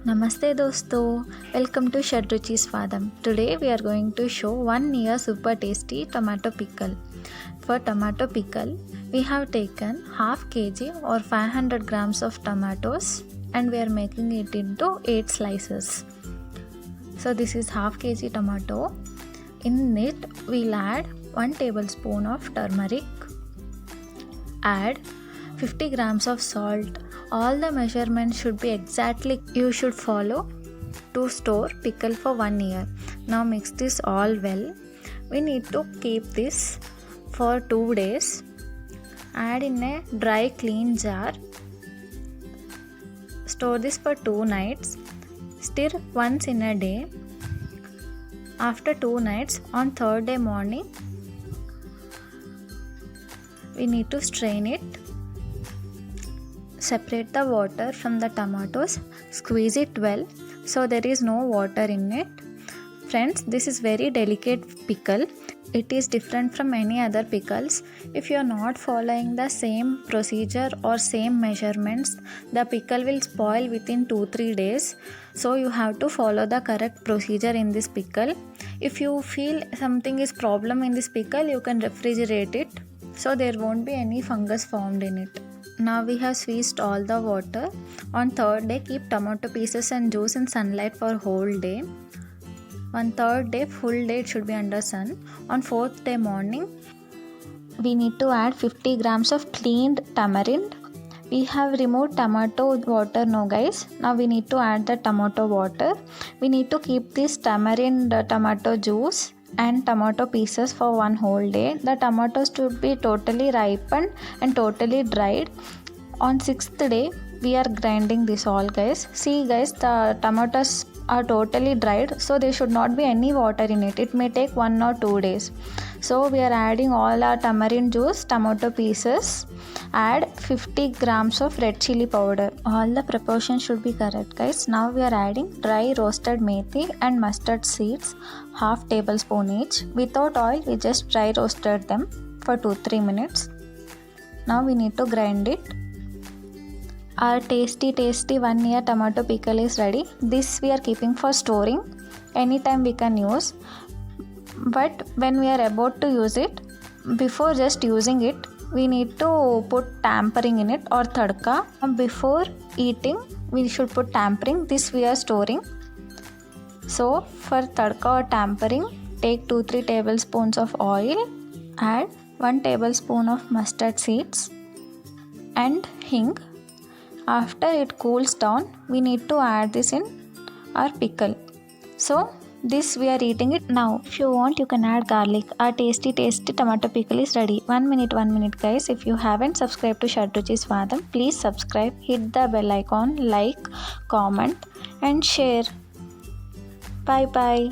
Namaste dosto, welcome to Shadruchi Swadam. Today we are going to show 1 year super tasty tomato pickle. For tomato pickle, we have taken half kg or 500 grams of tomatoes and we are making it into 8 slices. So this is half kg tomato. In it we'll add 1 tablespoon of turmeric. Add 50 grams of salt. All the measurements should be exactly you should follow to store pickle for 1 year. Now mix this all well. We need to keep this for 2 days. Add in a dry clean jar. Store this for 2 nights. Stir once in a day. After 2 nights, on 3rd day morning, we need to strain it. Separate the water from the tomatoes. Squeeze it well so there is no water in it. Friends, this is very delicate pickle. It is different from any other pickles. If you are not following the same procedure or same measurements, the pickle will spoil within 2-3 days. So you have to follow the correct procedure in this pickle. If you feel something is problem in this pickle, you can refrigerate it so there won't be any fungus formed in it. Now we have squeezed all the water. On 3rd day, keep tomato pieces and juice in sunlight for whole day. On 3rd day, full day it should be under sun. On 4th day morning, we need to add 50 grams of cleaned tamarind. We have removed tomato water now guys. Now we need to add the tomato water. We need to keep this tamarind tomato juice and tomato pieces for 1 whole day. The tomatoes should be totally ripened and totally dried. On 6th day we are grinding this all guys. See guys, the tomatoes are totally dried, so there should not be any water in it. It may take 1 or 2 days. So we are adding all our tamarind juice, tomato pieces. Add 50 grams of red chili powder. All the proportions should be correct guys. Now we are adding dry roasted methi and mustard seeds, half tablespoon each. Without oil, we just dry roasted them for 2-3 minutes. Now we need to grind it. Our tasty 1 year tomato pickle is ready. This we are keeping for storing. Anytime we can use. But when we are about to use it, before just using it, we need to put tampering in it or tadka. Before eating, we should put tampering. This we are storing. So for tadka or tampering, take 2-3 tablespoons of oil. Add 1 tablespoon of mustard seeds and hing. After it cools down, we need to add this in our pickle. So this we are eating it now. If you want, you can add garlic. Our tasty tomato pickle is ready. 1 minute guys. If you haven't subscribed to Shadruchi Swadam, please subscribe. Hit the bell icon, like, comment and share. Bye.